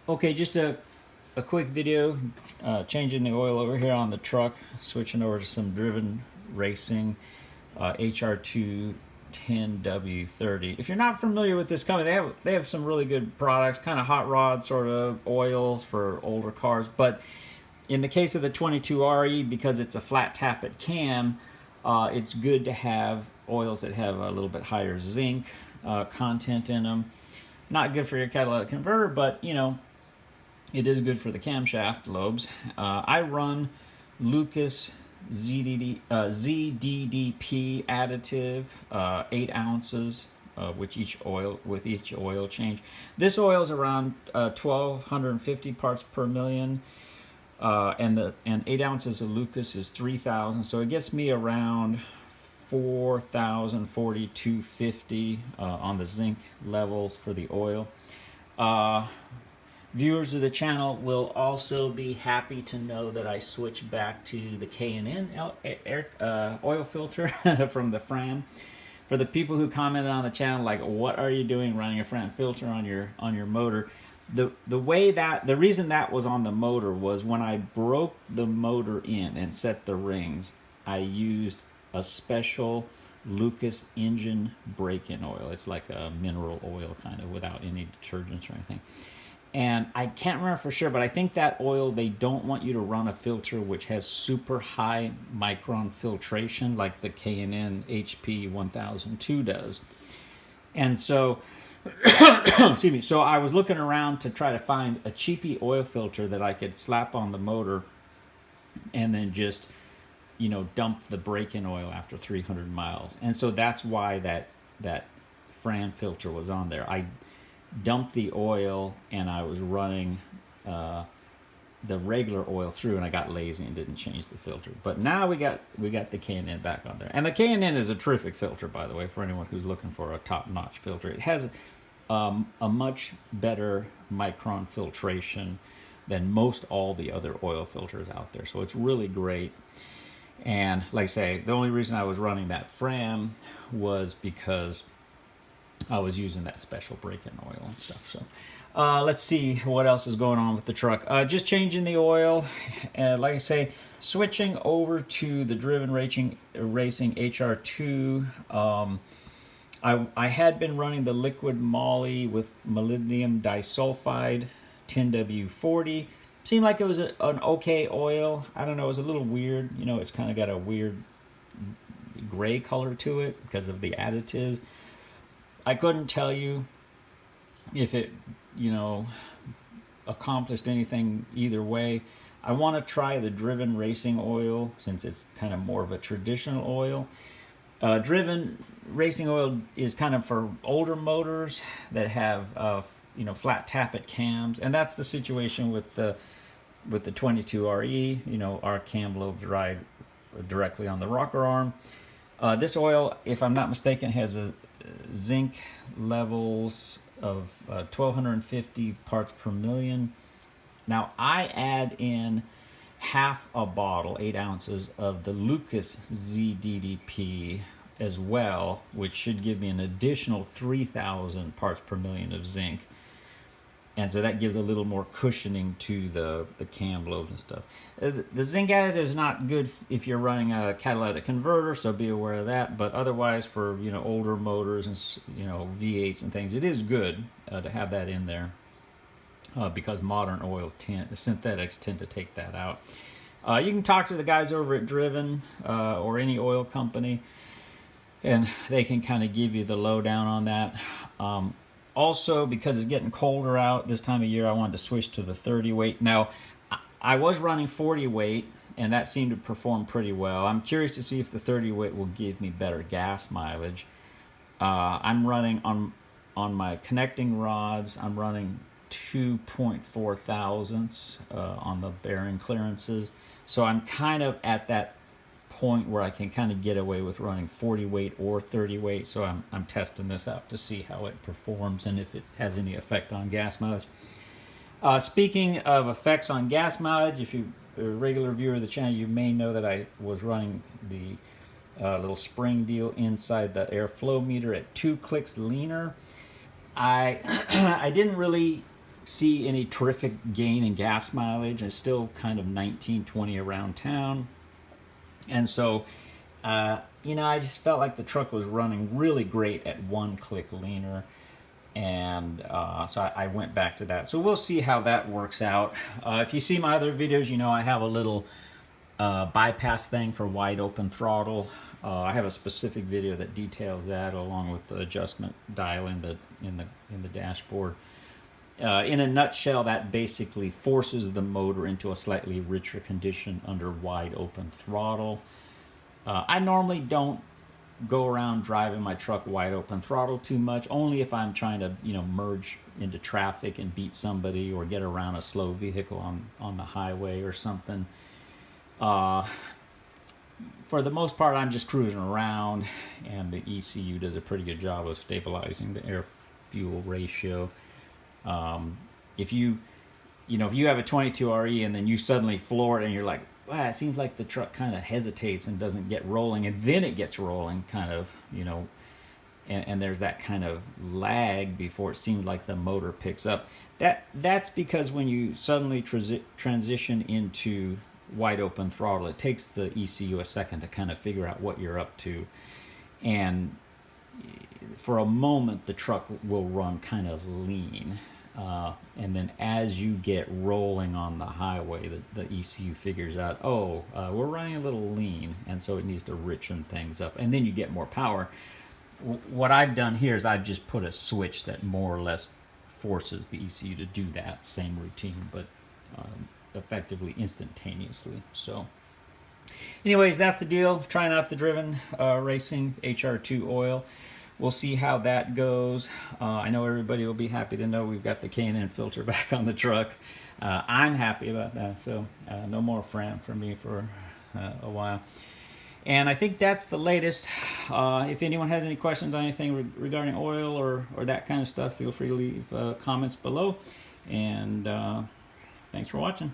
Okay, just a quick video changing the oil over here on the truck, switching over to some Driven Racing HR2 10W30. If you're not familiar with this company, they have some really good products, kind of hot rod sort of oils for older cars. But in the case of the 22RE, because it's a flat tappet cam, it's good to have oils that have a little bit higher zinc content in them. Not good for your catalytic converter, but you know, it is good for the camshaft lobes. I run Lucas ZDDP additive, 8 ounces with each oil change. This oil is around 1,250 parts per million, and 8 ounces of Lucas is 3,000. So it gets me around 4,000, 4,250 on the zinc levels for the oil. Viewers of the channel will also be happy to know that I switched back to the K&N oil filter from the Fram. For the people who commented on the channel, like, what are you doing running a Fram filter on your motor? The reason that was on the motor was when I broke the motor in and set the rings, I used a special Lucas engine break-in oil. It's like a mineral oil kind of without any detergents or anything. And I can't remember for sure, but I think that oil, they don't want you to run a filter which has super high micron filtration like the K&N HP-1002 does. And so, excuse me, so I was looking around to try to find a cheapy oil filter that I could slap on the motor and then just, you know, dump the break-in oil after 300 miles. And so that's why that Fram filter was on there. I dumped the oil and I was running the regular oil through, and I got lazy and didn't change the filter. But now we got the K&N back on there, and the K&N is a terrific filter, by the way, for anyone who's looking for a top-notch filter. It has a much better micron filtration than most all the other oil filters out there, so it's really great. And like I say, the only reason I was running that Fram was because I was using that special break-in oil and stuff. So let's see what else is going on with the truck. Just changing the oil. Like I say, switching over to the Driven Racing HR2. I had been running the liquid moly with molybdenum disulfide 10W40. Seemed like it was an okay oil. I don't know, it was a little weird. You know, it's kind of got a weird gray color to it because of the additives. I couldn't tell you if it, you know, accomplished anything either way. I want to try the Driven Racing oil since it's kind of more of a traditional oil. Driven Racing oil is kind of for older motors that have, you know, flat tappet cams, and that's the situation with the 22RE. You know, our cam lobes ride directly on the rocker arm. This oil, if I'm not mistaken, has a zinc levels of 1,250 parts per million. Now I add in half a bottle, 8 ounces, of the Lucas ZDDP as well, which should give me an additional 3,000 parts per million of zinc. And so that gives a little more cushioning to the cam lobes and stuff. The zinc additive is not good if you're running a catalytic converter, so be aware of that. But otherwise, for, you know, older motors and, you know, V8s and things, it is good to have that in there because modern oils synthetics tend to take that out. You can talk to the guys over at Driven or any oil company, and they can kind of give you the lowdown on that. Also, because it's getting colder out this time of year, I wanted to switch to the 30 weight. Now, I was running 40 weight, and that seemed to perform pretty well. I'm curious to see if the 30 weight will give me better gas mileage. I'm running on my connecting rods, I'm running 2.4 thousandths on the bearing clearances. So I'm kind of at that point where I can kind of get away with running 40 weight or 30 weight. So I'm testing this out to see how it performs and if it has any effect on gas mileage. Speaking of effects on gas mileage, if you're a regular viewer of the channel, you may know that I was running the little spring deal inside the airflow meter at 2 clicks leaner. I I didn't really see any terrific gain in gas mileage. It's still kind of 19, 20 around town. And so, you know, I just felt like the truck was running really great at one click leaner. And so I went back to that. So we'll see how that works out. If you see my other videos, you know I have a little bypass thing for wide open throttle. I have a specific video that details that, along with the adjustment dial in the dashboard. In a nutshell, that basically forces the motor into a slightly richer condition under wide open throttle. I normally don't go around driving my truck wide open throttle too much, only if I'm trying to, you know, merge into traffic and beat somebody or get around a slow vehicle on the highway or something. For the most part, I'm just cruising around, and the ECU does a pretty good job of stabilizing the air-fuel ratio. If you have a 22 RE and then you suddenly floor it and you're like, wow, it seems like the truck kind of hesitates and doesn't get rolling, and then it gets rolling, kind of, you know, and there's that kind of lag before it seems like the motor picks up. That's because when you suddenly transition into wide open throttle, it takes the ECU a second to kind of figure out what you're up to, and for a moment the truck will run kind of lean, and then as you get rolling on the highway, the ECU figures out, oh, we're running a little lean, and so it needs to richen things up, and then you get more power. What I've done here is I've just put a switch that more or less forces the ECU to do that same routine, but effectively instantaneously. So anyways, that's the deal. Trying out the Driven Racing HR2 oil. We'll see how that goes. I know everybody will be happy to know we've got the K&N filter back on the truck. I'm happy about that, so no more Fram for me for a while. And I think that's the latest. If anyone has any questions on anything regarding oil or that kind of stuff, feel free to leave comments below. And thanks for watching.